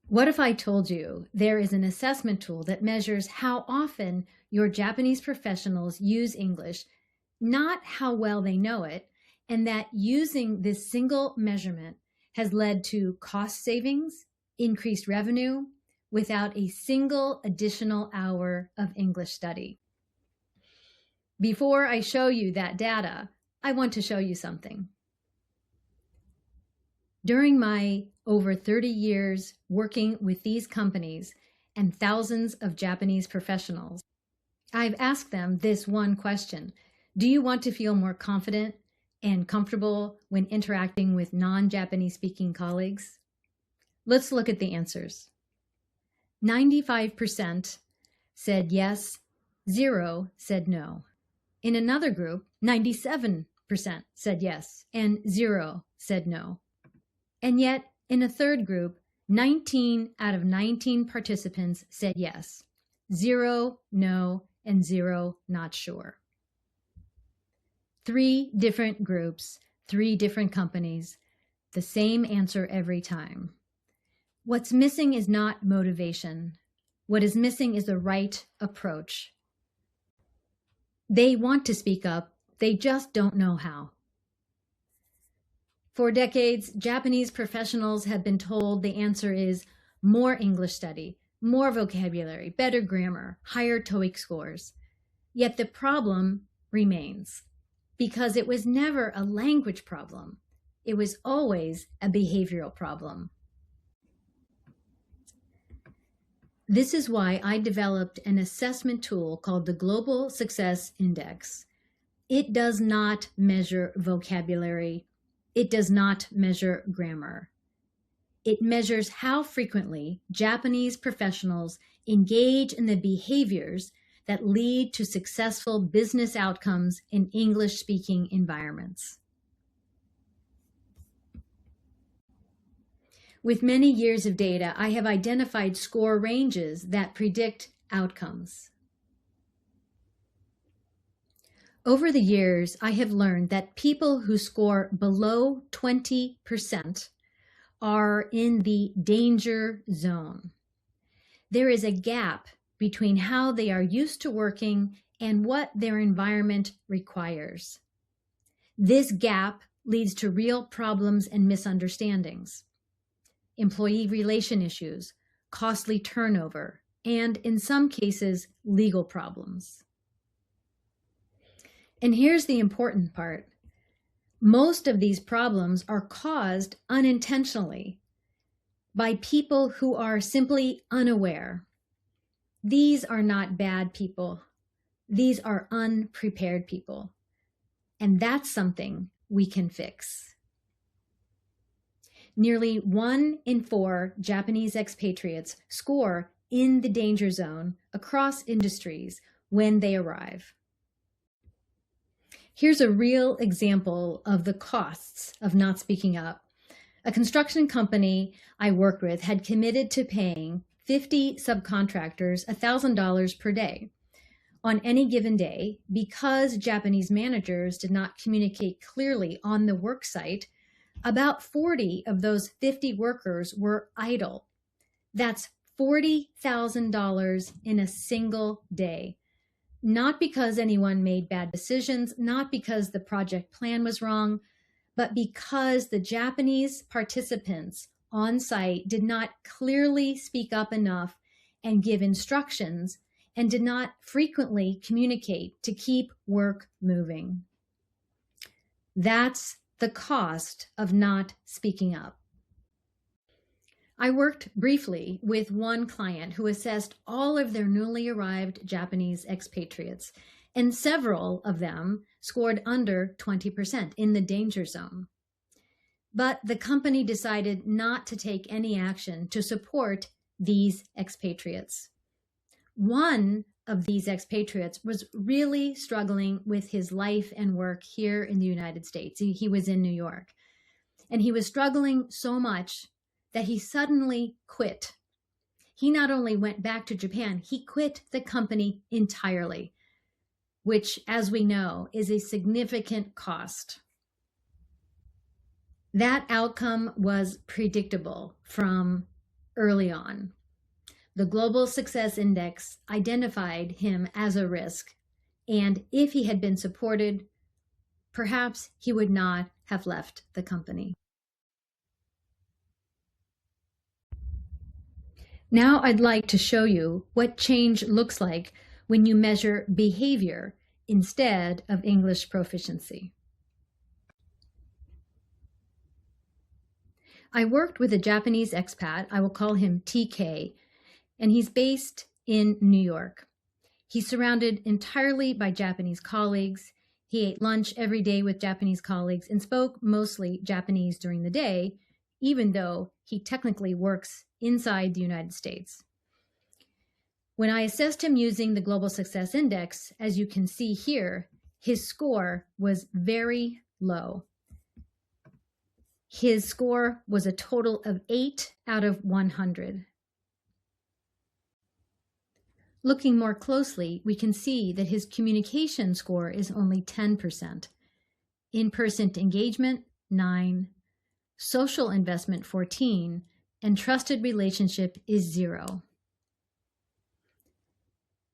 What if I told you there is an assessment tool that measures how often your Japanese professionals use English, not how well they know it, and that using this single measurement has led to cost savings, increased revenue, without a single additional hour of English study? Before I show you that data, I want to show you something. During my over 30 years working with these companies and thousands of Japanese professionals, I've asked them this one question. Do you want to feel more confident and comfortable when interacting with non-Japanese speaking colleagues? Let's look at the answers. 95% said yes, 0 said no. In another group, 97% said yes and 0 said no. And yet, in a third group, 19 out of 19 participants said yes, 0 no, and 0 not sure. 3 different groups, 3 different companies, the same answer every time. What's missing is not motivation. What is missing is the right approach. They want to speak up, they just don't know how. For decades, Japanese professionals have been told the answer is more English study, more vocabulary, better grammar, higher TOEIC scores. Yet the problem remains, because it was never a language problem. It was always a behavioral problem. This is why I developed an assessment tool called the Global Success Index. It does not measure vocabulary. It does not measure grammar. It measures how frequently Japanese professionals engage in the behaviors that lead to successful business outcomes in English-speaking environments. With many years of data, I have identified score ranges that predict outcomes. Over the years, I have learned that people who score below 20% are in the danger zone. There is a gap between how they are used to working and what their environment requires. This gap leads to real problems and misunderstandings, employee relation issues, costly turnover, and in some cases, legal problems. And here's the important part. Most of these problems are caused unintentionally by people who are simply unaware. These are not bad people. These are unprepared people. And that's something we can fix. Nearly 1 in 4 Japanese expatriates score in the danger zone across industries when they arrive. Here's a real example of the costs of not speaking up. A construction company I worked with had committed to paying 50 subcontractors $1,000 per day on any given day because Japanese managers did not communicate clearly on the work site. About 40 of those 50 workers were idle. That's $40,000 in a single day. Not because anyone made bad decisions, not because the project plan was wrong, but because the Japanese participants on site did not clearly speak up enough and give instructions and did not frequently communicate to keep work moving. That's the cost of not speaking up. I worked briefly with one client who assessed all of their newly arrived Japanese expatriates, and several of them scored under 20% in the danger zone. But the company decided not to take any action to support these expatriates. One of these expatriates was really struggling with his life and work here in the United States. He was in New York, and he was struggling so much that he suddenly quit. He not only went back to Japan, he quit the company entirely, which, as we know, is a significant cost. That outcome was predictable from early on. The Global Success Index identified him as a risk, and if he had been supported, perhaps he would not have left the company. Now I'd like to show you what change looks like when you measure behavior instead of English proficiency. I worked with a Japanese expat, I will call him TK, and he's based in New York. He's surrounded entirely by Japanese colleagues. He ate lunch every day with Japanese colleagues and spoke mostly Japanese during the day, even though he technically works inside the United States. When I assessed him using the Global Success Index, as you can see here, his score was very low. His score was a total of 8 out of 100. Looking more closely, we can see that his communication score is only 10%. In-person engagement, 9. Social investment, 14. And trusted relationship is 0.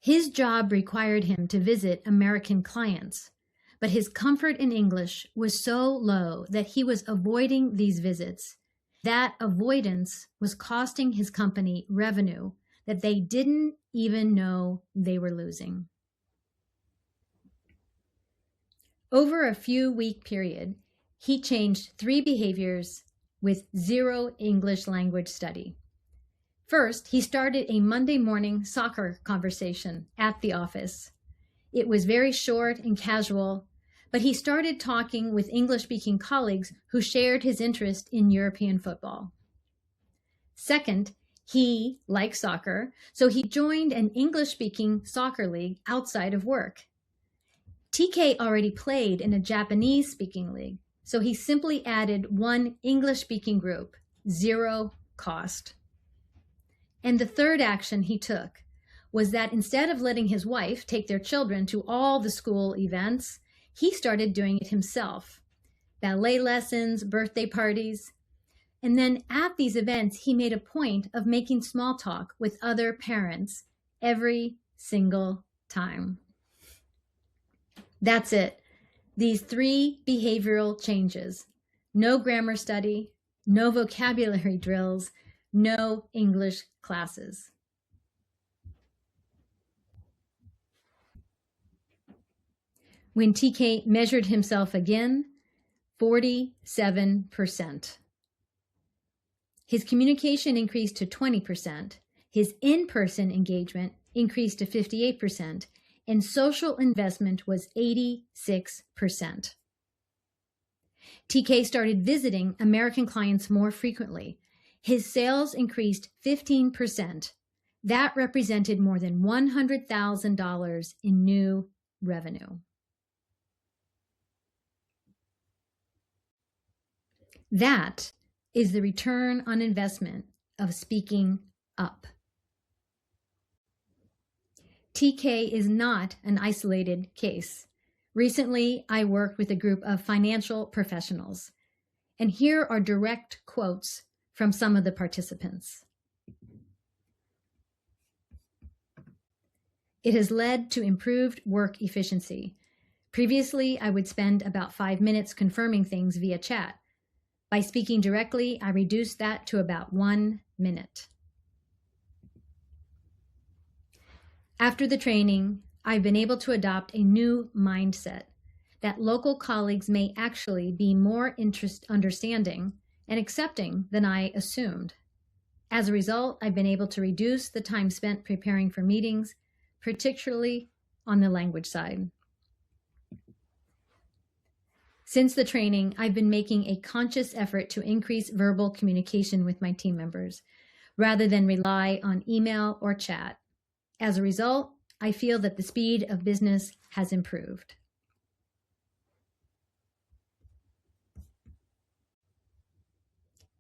His job required him to visit American clients, but his comfort in English was so low that he was avoiding these visits. That avoidance was costing his company revenue that they didn't even know they were losing. Over a few-week period, he changed 3 behaviors with 0 English language study. First, he started a Monday morning soccer conversation at the office. It was very short and casual, but he started talking with English-speaking colleagues who shared his interest in European football. Second, he liked soccer, so he joined an English-speaking soccer league outside of work. TK already played in a Japanese-speaking league, so he simply added 1 English-speaking group, 0 cost. And the third action he took was that instead of letting his wife take their children to all the school events, he started doing it himself. Ballet lessons, birthday parties. And then at these events, he made a point of making small talk with other parents every single time. That's it. These 3 behavioral changes. No grammar study, no vocabulary drills, no English classes. When TK measured himself again, 47%. His communication increased to 20%, his in-person engagement increased to 58%, and social investment was 86%. TK started visiting American clients more frequently. His sales increased 15%. That represented more than $100,000 in new revenue. That is the return on investment of speaking up. TK is not an isolated case. Recently, I worked with a group of financial professionals, and here are direct quotes from some of the participants. It has led to improved work efficiency. Previously, I would spend about 5 minutes confirming things via chat. By speaking directly, I reduced that to about 1 minute. After the training, I've been able to adopt a new mindset that local colleagues may actually be more understanding and accepting than I assumed. As a result, I've been able to reduce the time spent preparing for meetings, particularly on the language side. Since the training, I've been making a conscious effort to increase verbal communication with my team members, rather than rely on email or chat. As a result, I feel that the speed of business has improved.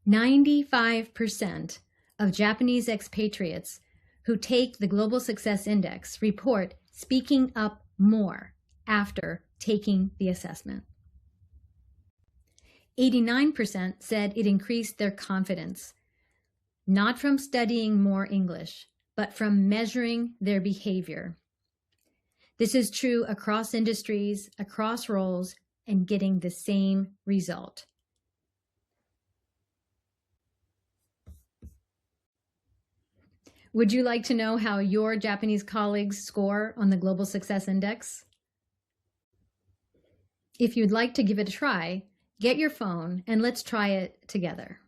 "95% of Japanese expatriates who take the Global Success Index report speaking up more after taking the assessment. 89% said it increased their confidence. not from studying more English, but from measuring their behavior. This is true across industries, across roles, and getting the same result. Would you like to know how your Japanese colleagues score on the Global Success Index? If you'd like to give it a try, get your phone and let's try it together.